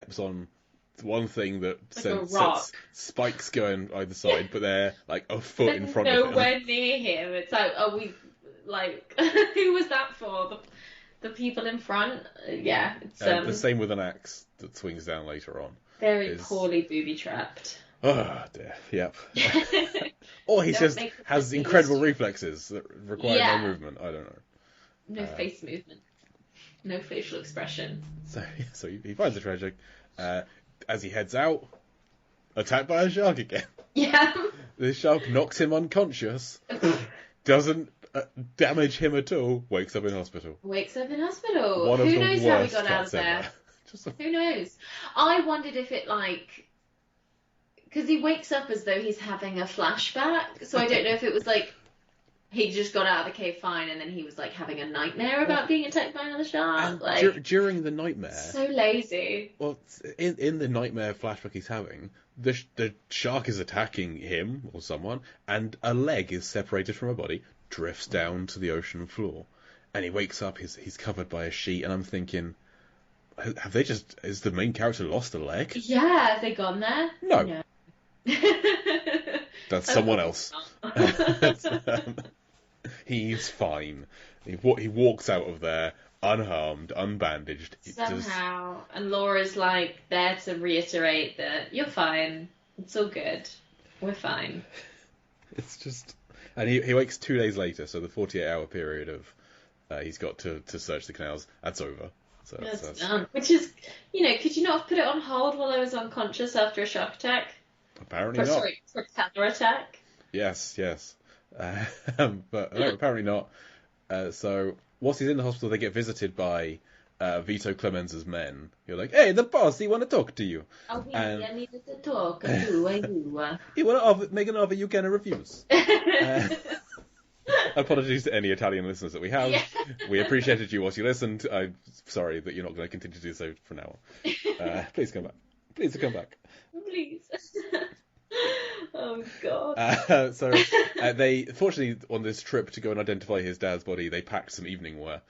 steps on one thing that sets spikes going either side, but they're like a foot in front of him. Nowhere near him. It's like, who was that for? The people in front? Yeah. It's the same with an axe that swings down later on. Very poorly booby-trapped. Oh, dear. Yep. Or he just has incredible reflexes that require no movement. I don't know. No face movement. No facial expression. So he finds the treasure. As he heads out, attacked by a shark again. Yeah. The shark knocks him unconscious. Doesn't damage him at all. Wakes up in hospital. Who knows how he got out of there? Who knows? I wondered if it, because he wakes up as though he's having a flashback, so I don't know if it was he just got out of the cave fine and then he was having a nightmare about being attacked by another shark. During the nightmare, so lazy. Well, in the nightmare flashback he's having, the shark is attacking him or someone, and a leg is separated from a body, drifts down to the ocean floor, and he wakes up. He's covered by a sheet, and I'm thinking, is the main character lost a leg? Yeah, have they gone there? No. That's someone else. He's fine. He walks out of there unharmed, unbandaged. Somehow. And Laura's there to reiterate that you're fine. It's all good. We're fine. It's just... And he wakes 2 days later, so the 48-hour period of he's got to search the canals, that's over. So that's done. Which is, could you not have put it on hold while I was unconscious after a shark attack? Apparently not. Sorry, for a counterattack? Yes. But no, apparently not. So, whilst he's in the hospital, they get visited by Vito Clemens's men. You're like, hey, the boss, he want to talk to you. Oh, I needed to talk. I do. He want to make an offer you can refuse. Apologies to any Italian listeners that we have. Yeah. We appreciated you whilst you listened. I'm sorry that you're not going to continue to do so from now on. Please come back. Please come back. Please. Oh, God. So they, fortunately, on this trip to go and identify his dad's body, they packed some evening wear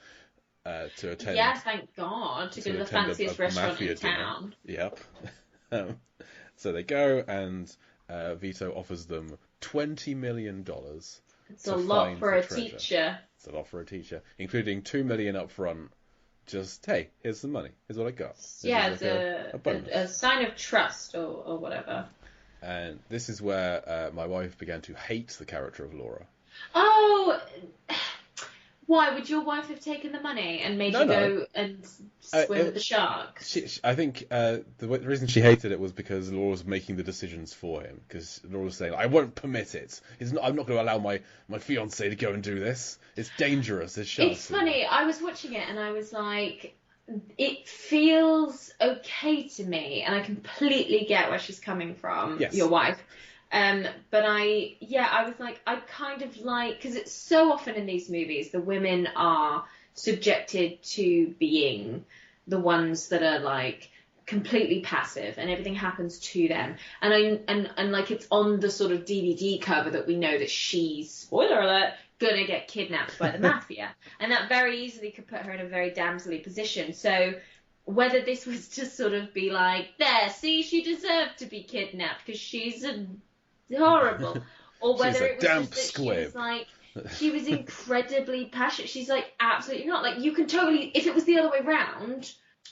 to attend. Yeah, thank God, to go to the fanciest restaurant in town. Yep. So they go, and Vito offers them $20 million. It's a lot for a teacher. It's a lot for a teacher, including $2 million up front. Just, hey, here's some money. Here's what I got. It's a sign of trust or whatever. And this is where my wife began to hate the character of Laura. Oh, why would your wife have taken the money and made you go and swim with the shark? I think the reason she hated it was because Laura was making the decisions for him. Because Laura was saying, I won't permit it. I'm not going to allow my fiancé to go and do this. It's dangerous. There's sharks. It's funny. I was watching it and I was like, it feels okay to me, and I completely get where she's coming from, your wife. But I was like, I kind of like, because it's so often in these movies, the women are subjected to being the ones that are completely passive, and everything happens to them. And it's on the sort of DVD cover that we know that she's, spoiler alert, gonna get kidnapped by the mafia, and that very easily could put her in a very damselly position. So whether this was to sort of be there, see, she deserved to be kidnapped because she's horrible, or whether it was damp just that squib. she was incredibly passionate. She's absolutely not. You can totally, if it was the other way round,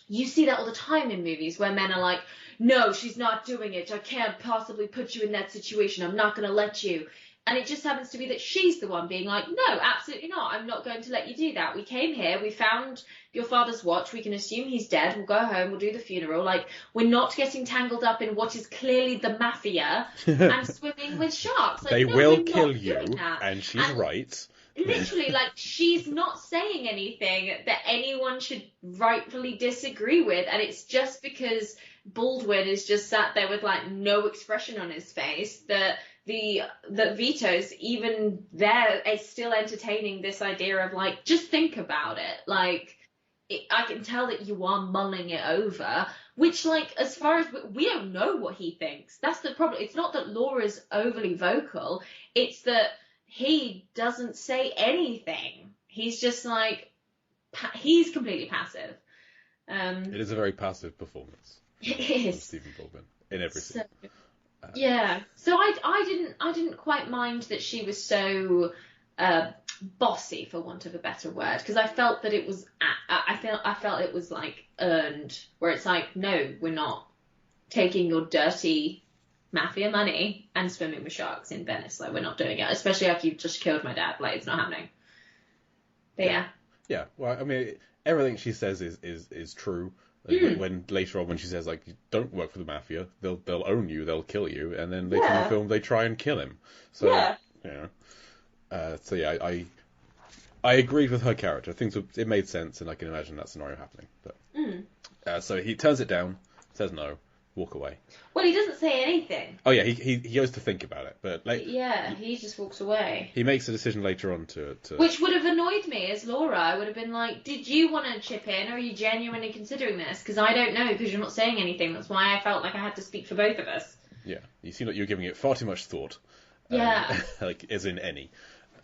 you see that all the time in movies where men are no, she's not doing it. I can't possibly put you in that situation. I'm not going to let you. And it just happens to be that she's the one being no, absolutely not. I'm not going to let you do that. We came here. We found your father's watch. We can assume he's dead. We'll go home. We'll do the funeral. We're not getting tangled up in what is clearly the mafia and swimming with sharks. They will kill you. And she's right. Literally, she's not saying anything that anyone should rightfully disagree with. And it's just because Baldwin is just sat there with no expression on his face that Vito's even there is still entertaining this idea of just think about it. I can tell that you are mulling it over, which as far as we don't know what he thinks. That's the problem. It's not that Laura's overly vocal. It's that he doesn't say anything. He's just he's completely passive. It is a very passive performance. It is. Stephen Baldwin in every scene. Yeah. So I didn't quite mind that she was so bossy, for want of a better word, because I felt that it was I felt it was like earned, where it's like, no, we're not taking your dirty mafia money and swimming with sharks in Venice. Like, we're not doing it, especially after you've just killed my dad. Like, it's not happening. But yeah. Well, I mean, everything she says is true. Like, when later on, when she says, like, you don't work for the mafia, they'll own you, they'll kill you, and then later in the film they try and kill him. So I agreed with her character. Things it made sense, and I can imagine that scenario happening. But so he turns it down, says no, walk away. Well, he doesn't say anything. Oh yeah, he goes to think about it, but like, he just walks away. He makes a decision later on to which would have annoyed me as Laura. I would have been like, did you want to chip in, or are you genuinely considering this? Because I don't know, because you're not saying anything. That's why I felt like I had to speak for both of us. Yeah, you seem like you're giving it far too much thought. Yeah. Like, as in any.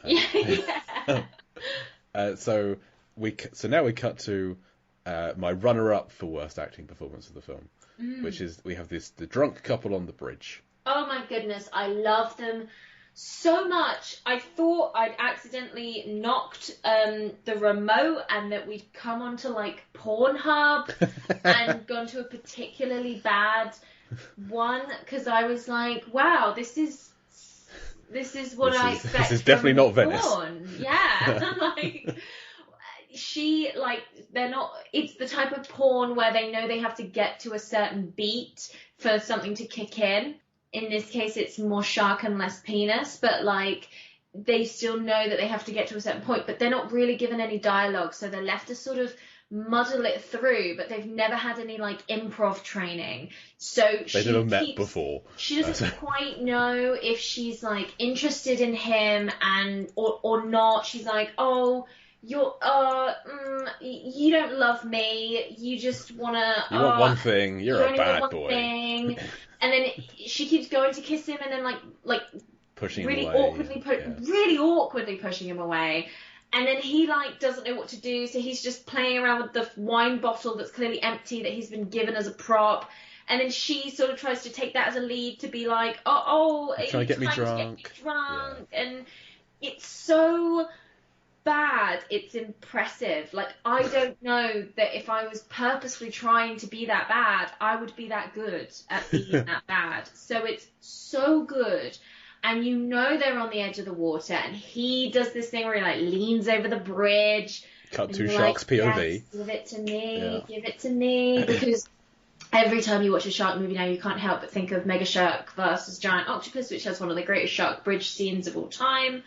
Yeah. So now we cut to my runner-up for worst acting performance of the film, which is we have the drunk couple on the bridge. Oh my goodness, I love them so much. I thought I'd accidentally knocked the remote and that we'd come onto like Pornhub and gone to a particularly bad one, because I was like, wow, this is what I expect. This is definitely not Venice. Porn. Yeah. Like, they're not, it's the type of porn where they know they have to get to a certain beat for something to kick in. In this case, it's more shark and less penis, but like, they still know that they have to get to a certain point, but they're not really given any dialogue, so they're left to sort of muddle it through, but they've never had any like improv training, so they never met before. She doesn't quite know if she's like interested in him or not. She's like, oh, you don't love me, you just want one thing, you're a bad boy. Thing. And then she keeps going to kiss him, and then like pushing really him away. Really awkwardly pushing him away. And then he like doesn't know what to do, so he's just playing around with the wine bottle that's clearly empty that he's been given as a prop. And then she sort of tries to take that as a lead to be like, trying to get me drunk. Yeah. And it's so bad, it's impressive. Like, I don't know that if I was purposely trying to be that bad, I would be that good at being that bad. So it's so good. And you know they're on the edge of the water, and he does this thing where he like leans over the bridge. Cut to sharks POV. Yes, give it to me, give it to me, because every time you watch a shark movie now, you can't help but think of Mega Shark versus Giant Octopus, which has one of the greatest shark bridge scenes of all time.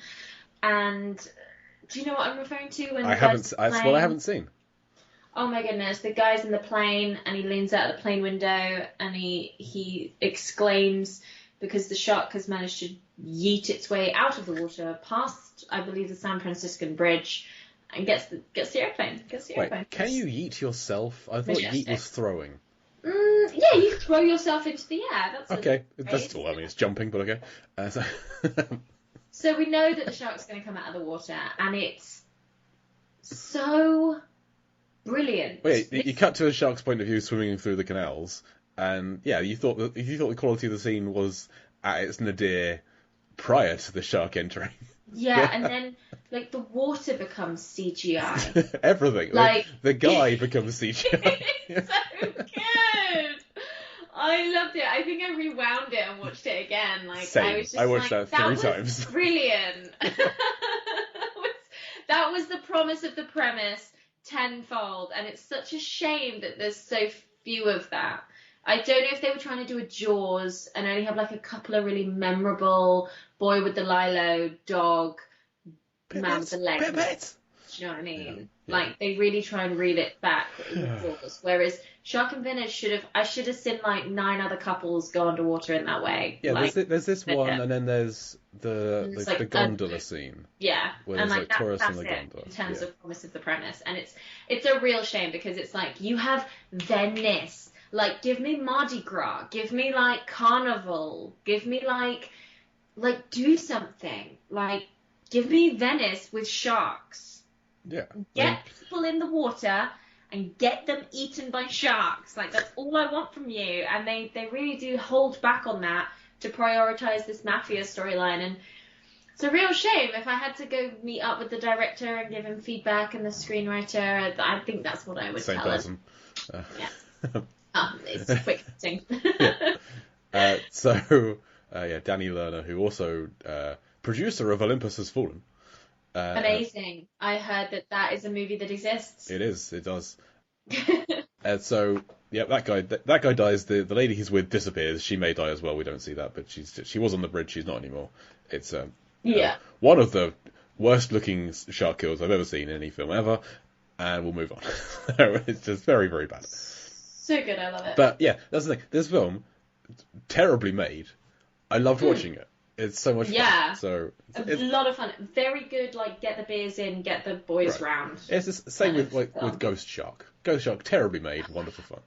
And do you know what I'm referring to? When I haven't seen. Oh my goodness, the guy's in the plane, and he leans out of the plane window, and he exclaims, because the shark has managed to yeet its way out of the water past, I believe, the San Franciscan Bridge, and gets the airplane. Wait, can you yeet yourself? I thought yeet was throwing. Yeah, you throw yourself into the air. That's okay. That's all. I mean, it's jumping, but okay. So we know that the shark's going to come out of the water, and it's so brilliant. Wait, you cut to a shark's point of view swimming through the canals, and you thought the quality of the scene was at its nadir prior to the shark entering. Yeah, and then like the water becomes CGI. Everything. Like the guy becomes CGI. It's so good. I loved it. I think I rewound it and watched it again. Like Same. I watched that 3 times. Brilliant. That was the promise of the premise tenfold, and it's such a shame that there's so few of that. I don't know if they were trying to do a Jaws and only have like a couple of really memorable boy with the lilo, dog, man with the leg. Do you know what I mean? Yeah. Like, they really try and reel it back in Jaws. Whereas Shark and Venice I should have seen like 9 other couples go underwater in that way. Yeah, like, there's this one, and then there's the gondola scene. Yeah, where there's like tourists on the gondola. In terms of promise of the premise, and it's a real shame, because it's like, you have Venice. Like, give me Mardi Gras, give me like Carnival, give me like do something. Like, give me Venice with sharks. Yeah. Get people in the water and get them eaten by sharks. Like, that's all I want from you. And they really do hold back on that to prioritize this mafia storyline. And it's a real shame. If I had to go meet up with the director and give him feedback and the screenwriter, I think that's what I would tell him. Yeah. It's a quick thing. Danny Lerner, who also producer of Olympus Has Fallen. Amazing. I heard that is a movie that exists. It is. It does. That guy dies. The lady he's with disappears. She may die as well. We don't see that, but she was on the bridge. She's not anymore. It's one of the worst looking shark kills I've ever seen in any film ever. And we'll move on. It's just very, very bad. So good. I love it. But yeah, that's the thing. This film, terribly made. I loved watching it. It's so much fun. So it's a lot of fun. Very good, like, get the beers in, get the boys round. It's the same with Ghost Shark. Ghost Shark, terribly made, wonderful fun.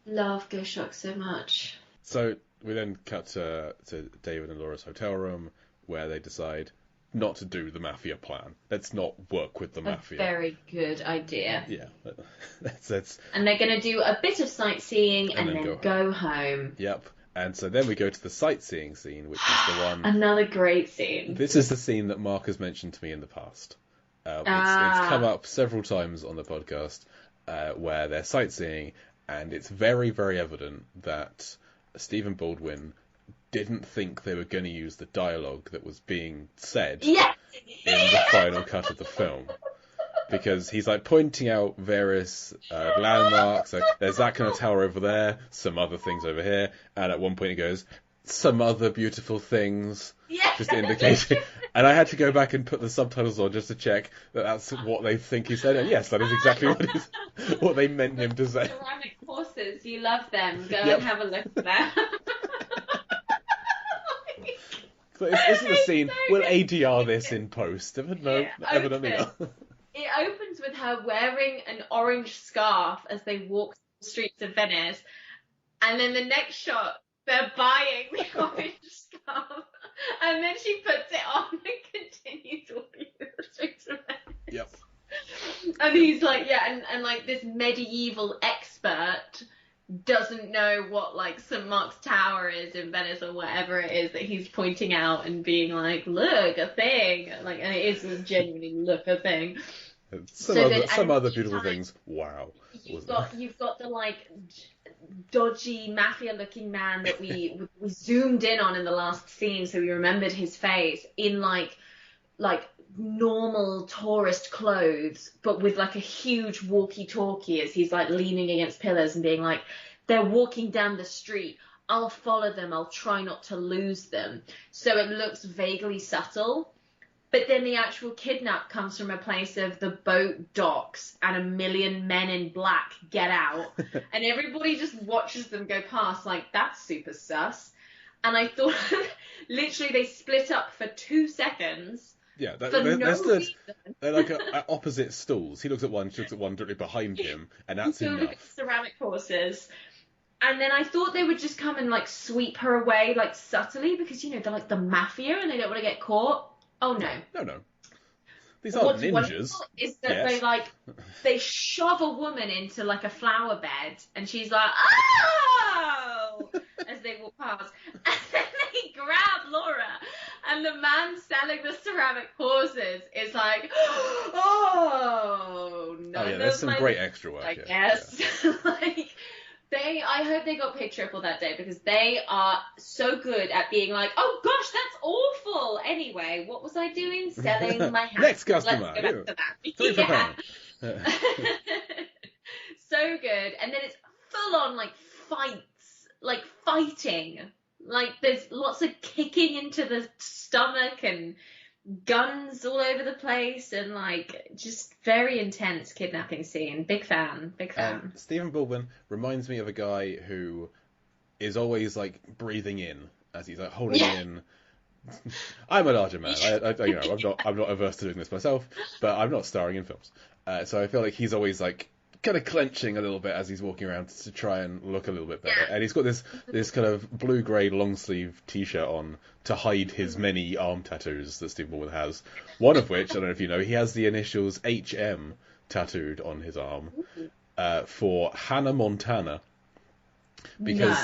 Love Ghost Shark so much. So we then cut to David and Laura's hotel room, where they decide not to do the mafia plan. Let's not work with the mafia. Very good idea. Yeah. That's and they're going to do a bit of sightseeing and then go home. Yep. And so then we go to the sightseeing scene, which is the one... Another great scene. This is the scene that Mark has mentioned to me in the past. It's come up several times on the podcast where they're sightseeing, and it's very, very evident that Stephen Baldwin didn't think they were going to use the dialogue that was being said in the final cut of the film. Because he's like pointing out various landmarks. Like, there's that kind of tower over there, some other things over here, and at one point he goes, some other beautiful things, just indicating. And I had to go back and put the subtitles on just to check that that's what they think he said. And yes, that is exactly what they meant him to say. Ceramic horses, you love them. Go and have a look at them. So this is a scene. We'll ADR this in post. No, evidently not. It opens with her wearing an orange scarf as they walk the streets of Venice, and then the next shot, they're buying the orange scarf, and then she puts it on and continues walking through the streets of Venice. Yep. And he's like, and like this medieval expert doesn't know what like St. Mark's Tower is in Venice or whatever it is that he's pointing out and being like, look, a thing. Like, and it is genuinely look a thing. Some other beautiful things. Wow. You've got the like dodgy mafia looking man that we zoomed in on in the last scene, so we remembered his face in like normal tourist clothes, but with like a huge walkie-talkie as he's like leaning against pillars and being like, they're walking down the street, I'll follow them, I'll try not to lose them. So it looks vaguely subtle, but then the actual kidnap comes from a place of the boat docks and a million men in black get out and everybody just watches them go past like, that's super sus. And I thought literally they split up for 2 seconds. Yeah, they're like at opposite stools. He looks at one, she looks at one directly behind him, and that's enough. Look at ceramic horses. And then I thought they would just come and like sweep her away like subtly because, you know, they're like the mafia and they don't want to get caught. Oh no. No. These aren't ninjas. Is that they shove a woman into like a flower bed and she's like, oh, as they walk past. And then they grab Laura and the man selling the ceramic horses is like, oh no. Oh yeah, there's some great extra work. I guess. Yeah. I hope they got paid triple that day because they are so good at being like, oh gosh, that's awful. Anyway, what was I doing? Selling my house. Next customer. Let's go back to that. Yeah. So good. And then it's full on like fights, like fighting. Like there's lots of kicking into the stomach and guns all over the place and like just very intense kidnapping scene. Big fan. Stephen Baldwin reminds me of a guy who is always like breathing in as he's like holding in. I'm a larger man. I'm not averse to doing this myself, but I'm not starring in films. So I feel like he's always like kind of clenching a little bit as he's walking around to try and look a little bit better. And he's got this kind of blue-grey long-sleeve t-shirt on to hide his many arm tattoos that Stephen Baldwin has. One of which, I don't know if you know, he has the initials HM tattooed on his arm. for Hannah Montana. Because